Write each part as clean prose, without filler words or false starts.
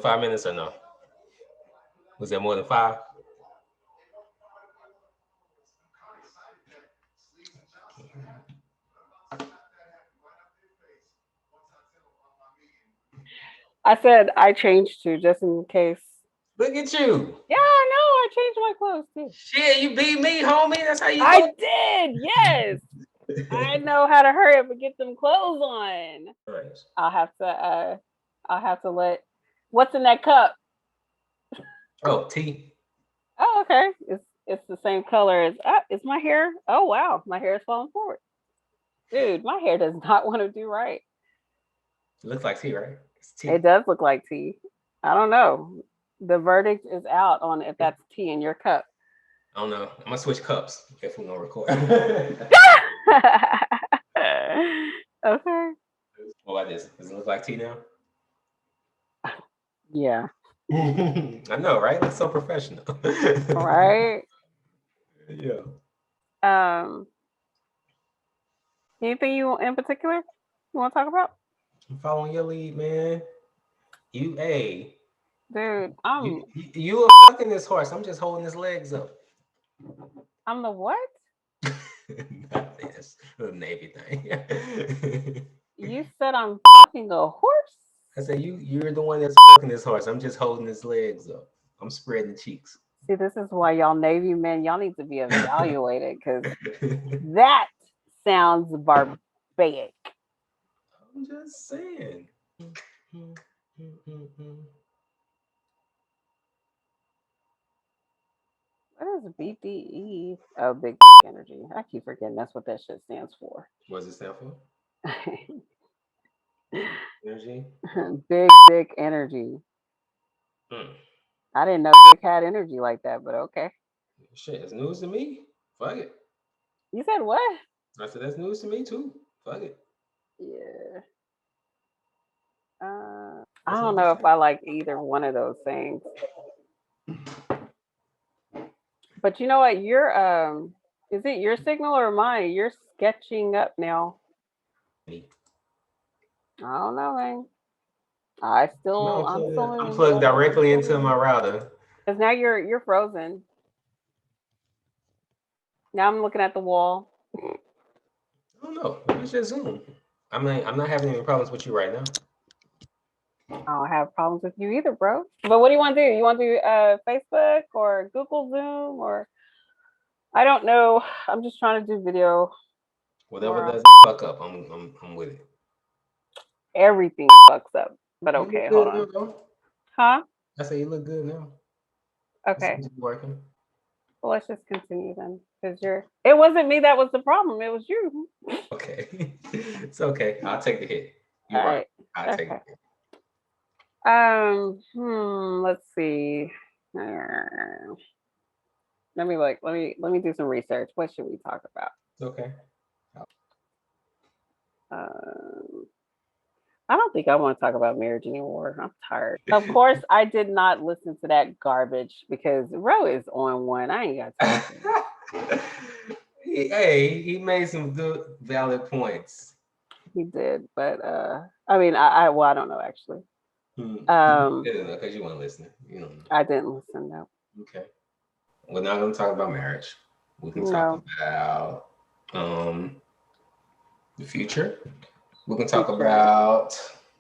5 minutes or no? Was that more than 5? I said I changed to just in case. Look at you. Yeah, I know. I changed my clothes too. Shit, you beat me, homie. That's how you I go. did. Yes. I know how to hurry up and get them clothes on. Nice. I'll have to I'll have to let what's in that cup? Oh, T. Oh, okay. It's the same color as it's my hair. Oh wow, my hair is falling forward. Dude, my hair does not want to do right. It looks like T, right? It's It T. does look like tea. I don't know. The verdict is out on if that's tea in your cup. I don't know. I'm gonna switch cups if we're gonna record. Okay. What about this? Does it look like T now? Yeah. I know, right? Looks so professional. Right. Yeah. Um. Anything you in particular you want to talk about, I'm following your lead, man. A. dude? You are fucking this horse. I'm just holding his legs up. I'm the what? Not this. The Navy thing. You said I'm fucking a horse. I said you're the one that's fucking this horse. I'm just holding his legs up. I'm spreading cheeks. See, this is why y'all Navy men, y'all need to be I'm evaluated because that sounds barbaric. just saying. What is BDE? Oh, big energy. I keep forgetting that's what that shit stands for. What does it stand for? Energy. Big dick energy. Mm. I didn't know Dick had energy like that, but okay. Shit, it's news to me. Fuck it. You said what? I said that's news to me too. Fuck it. Yeah. I That's don't what I know if said. I like either one of those things. But you know what? Is it your signal or mine? You're sketching up now. I don't know, man. No, I'm I'm still plugged directly into my router. because now you're frozen. Now I'm looking at the wall. I don't know. It's just Zoom. I'm not having any problems with you right now. I don't have problems with you either, bro. But what do you want to do? You want to do Facebook or Google Zoom or I don't know. I'm just trying to do video Whatever where doesn't fuck up, I'm with it. everything fucks up. But You look okay, hold good now, on. though. Huh? I say you look good now. It Okay. seems to be working. Well, let's just continue then, because you're. It wasn't me that was the problem. It was you. Okay, it's okay. I'll take the hit. All You're right. right. I'll take Okay. the hit. Let's see. Let me look. Let me do some research. What should we talk about? Okay. Um, I don't think I want to talk about marriage anymore. I'm tired. Of course, I did not listen to that garbage because Ro is on one. I ain't got time for it. Hey, he made some good, valid points. He did, but I mean, I well, I don't know actually. You Um, didn't know because you weren't listening. You don't know. I didn't listen. No, Okay. We're not going to talk about marriage. We can talk no about um, the future. We can talk future. about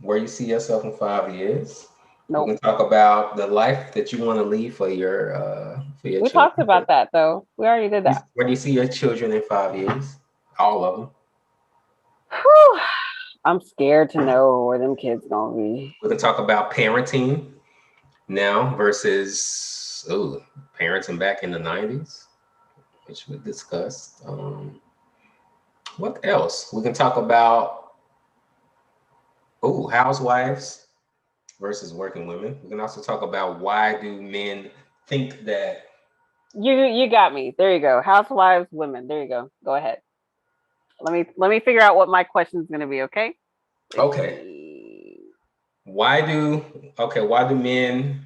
where you see yourself in 5 years. We Nope. can talk about the life that you want to leave for your We talked children. about that though. We already did that. Where do you see your children in 5 years? All of them. Whew. I'm scared to know where them kids gonna be. We can talk about parenting now versus parenting back in the 90s, which we discussed. What else? We can talk about housewives versus working women. We can also talk about why do men think that. You got me. There you go. Housewives, women. There you go. Go ahead. Let me figure out what my question is gonna be. Okay. Let's Okay, see. why do men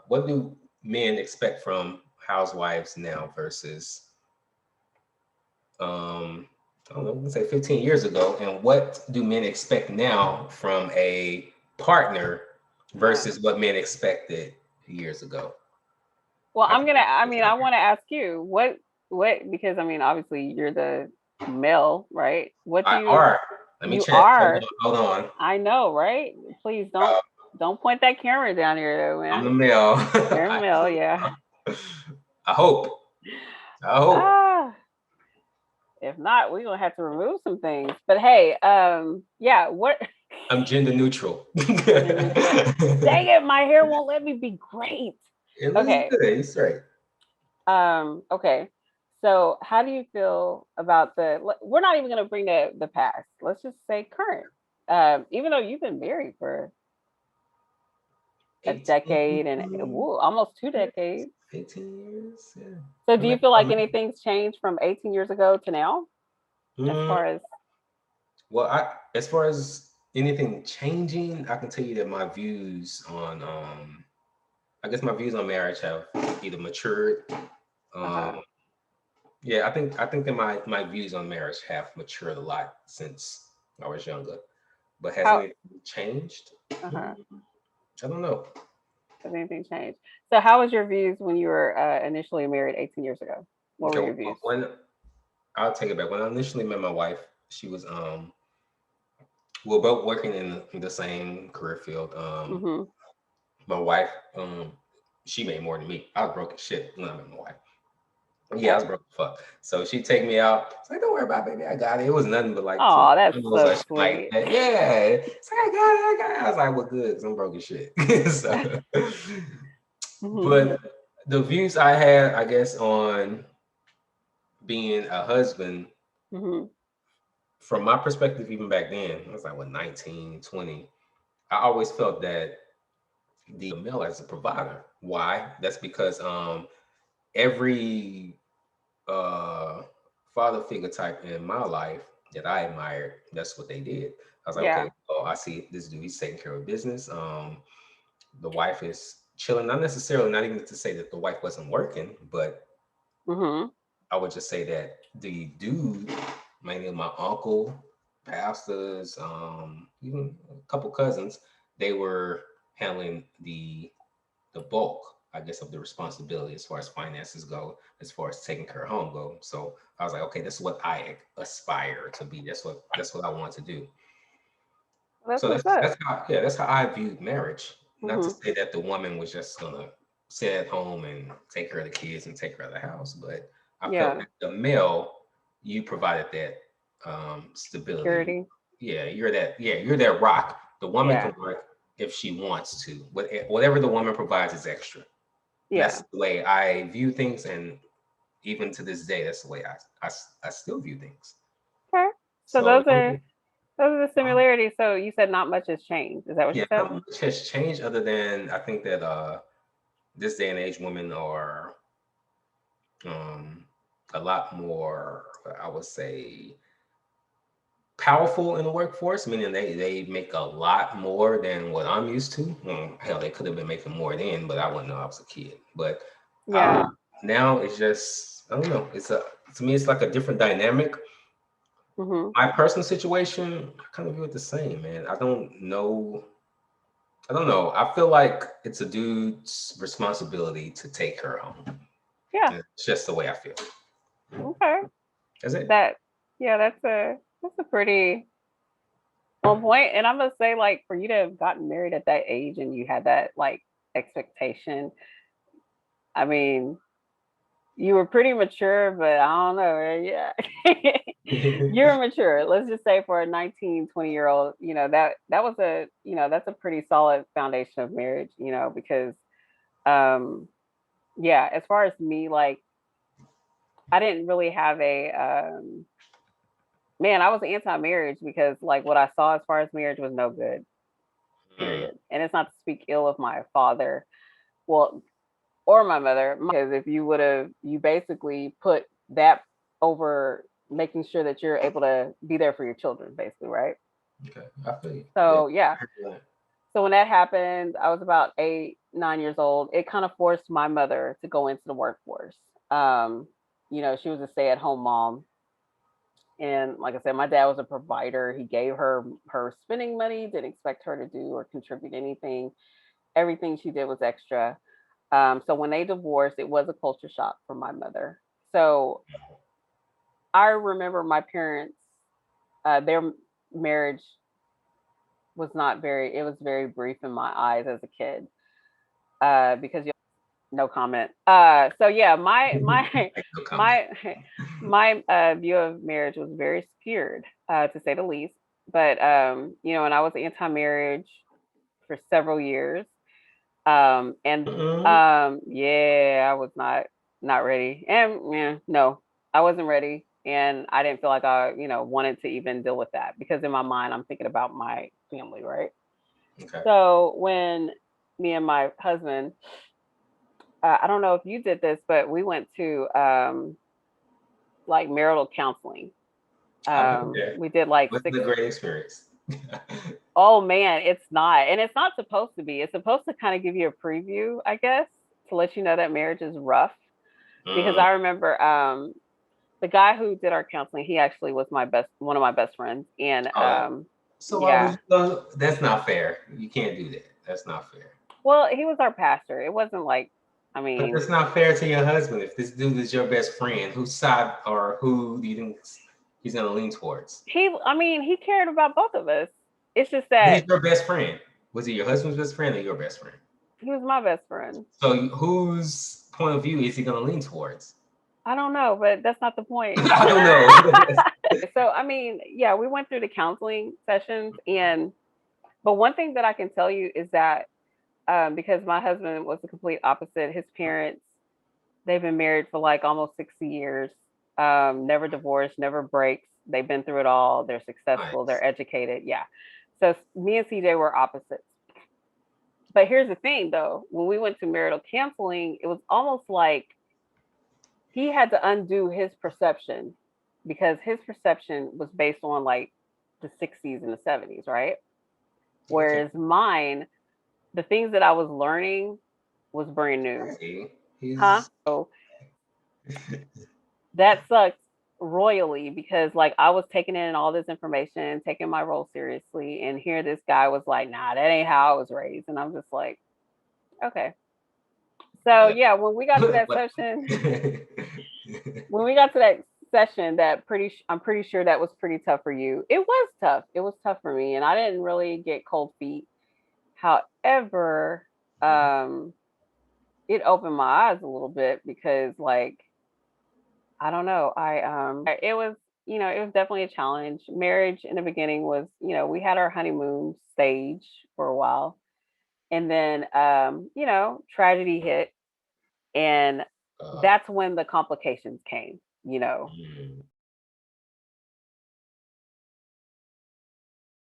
what do men expect from housewives now versus I don't know, we can say 15 years ago, and what do men expect now from a partner versus what men expected years ago. Well, I think I it's mean, I out want to ask you because I mean, obviously you're the male, right? What there. do I you are. Let me you check. are? Hold on. I know, right? Please Uh, don't point that camera down here, though, I'm the man. male. You're a male, yeah. I hope. I hope. Ah, if not, we're gonna have to remove some things. But hey, yeah, what I'm gender neutral. gender neutral? Dang it, my hair won't let me be great. It looks Okay, good. It's right. okay. So, how do you feel about we're not even going to bring the past. Let's just say current. Even though you've been married for a 18, decade and woo, almost 2 decades. 18 years. Yeah. So, I do mean, you feel like anything's changed from 18 years ago to now as mm, far as well, as far as anything changing, I can tell you that my views on I guess my views on marriage have either matured. Um, uh-huh. yeah, I think that my views on marriage have matured a lot since I was younger. But has How anything changed? uh-huh. I don't know. Has anything changed? So, how was your views when you were initially married 18 years ago? What were Okay, your views? when I'll take it back. When I initially met my wife, she was we were both working in the same career field. Mhm. My wife, she made more than me. I was broke as shit when I met my wife. Yeah, I was Okay. broke as fuck. So she take me out. It's like, don't worry about it, baby. I got it. It was nothing but like two Oh, that's pillows so or shit like sweet. that. Yeah. It's like, I got it. I got it. I was like, well, good, because I'm broke as shit. So, Mhm. but the views I had, I guess, on being a husband, Mhm. from my perspective, even back then, I was like, what, 19, 20. I always felt that the male as a provider. Why? That's because every uh father figure type in my life that I admired, that's what they did. I was like, okay, Yeah. oh, I see this dude, he's taking care of business. The wife is chilling, not necessarily, not even to say that the wife wasn't working, but Mhm. I would just say that the dude, mainly my uncle, pastors, even a couple cousins, they were handling the bulk, I guess, of the responsibility as far as finances go, as far as taking care of home go. So I was like, okay, this is what I aspire to be. That's what I want to do. That's So what's up. that's how I viewed marriage. Not to Mhm. say that the woman was just gonna sit at home and take care of the kids and take care of the house, but I felt Yeah. that the male, you provided that stability. Security. You're that rock. The woman Yeah. can work if she wants to. Whatever the woman provides is extra. And that's Yeah. the way I view things, and even to this day, that's the way I still view things. Okay. So So those are the similarities. So you said not much has changed. Is that what yeah, you said? not much has changed other than I think that this day and age, women are um, a lot more, I would say, powerful in the workforce, meaning they make a lot more than what I'm used to. Hell, they could have been making more then, but I wouldn't know. I was a kid. But uh, Yeah. now it's just I don't know. It's a to me, it's like a different dynamic. Mhm. My personal situation, I kind of view it the same, man. I don't know. I don't know. I feel like it's a dude's responsibility to take her home. Yeah. It's just the way I feel. Okay. That's it. That yeah, that's a pretty on point. And I'm gonna say, like, for you to have gotten married at that age and you had that like expectation, I mean, you were pretty mature, but I don't know, man. Yeah. You're mature. Let's just say for a 19, 20-year old, that was that's a pretty solid foundation of marriage, because um yeah, as far as me, like I didn't really have a man, I was anti-marriage because like what I saw as far as marriage was no good, Mm, period. And it's not to speak ill of my father, well, or my mother, because if you would have, you basically put that over making sure that you're able to be there for your children, basically, right? okay, I feel you. Yeah. So yeah. So when that happened, I was about 8, 9 years old. It kind of forced my mother to go into the workforce. Um, she was a stay-at-home mom. And like I said, my dad was a provider. He gave her spending money, didn't expect her to do or contribute anything. everything she did was extra. So when they divorced, it was a culture shock for my mother. So I remember my parents, their marriage was not very, it was very brief in my eyes as a kid, because you no comment. So yeah, Like, no comment. my my view of marriage was very skewed, to say the least. But and I was anti-marriage for several years. And Mm-mm. yeah, I was not ready. And yeah, no, I wasn't ready. And I didn't feel like I, wanted to even deal with that because in my mind I'm thinking about my family, right? Okay. So when me and my husband, I don't know if you did this, but we went to like marital counseling. I went there. We did like Wasn't six. a great experience. Oh man, it's not. And it's not supposed to be. It's supposed to kind of give you a preview, I guess, to let you know that marriage is rough. Because Mm. I remember the guy who did our counseling, he actually was my best one of my best friends. And Oh, so why would yeah. you go? That's not fair. You can't do that. That's not fair. Well, he was our pastor. It wasn't like, I But mean, that's not fair to your husband. If this dude is your best friend, whose side or who do you think he's gonna lean towards? he cared about both of us. It's just He's that your best friend. Was he your husband's best friend or your best friend? he was my best friend. So whose point of view is he gonna lean towards? I don't know, but that's not the point. I don't know. So, yeah, we went through the counseling sessions, but one thing that I can tell you is that because my husband was the complete opposite. His parents, they've been married for like almost 60 years, never divorced, never breaks. They've been through it all. They're successful. They're Nice. educated. Yeah. So me and CJ were opposites. But here's the thing, though. When we went to marital counseling, it was almost like he had to undo his perception because his perception was based on like the 60s and the 70s, right? Okay. Whereas mine, the things that I was learning was brand new. See, Huh? he's So that sucked royally because like I was taking in all this information, taking my role seriously, and here this guy was like, "Nah, that ain't how I was raised," and I'm just like, "Okay." So well, yeah, when we got to that but session, when we got to that session, I'm pretty sure that was pretty tough for you. It was tough. It was tough for me, and I didn't really get cold feet. However, um, it opened my eyes a little bit because like I don't know. It was, it was definitely a challenge. Marriage in the beginning was, we had our honeymoon stage for a while. And then tragedy hit and uh, that's when the complications came, you know.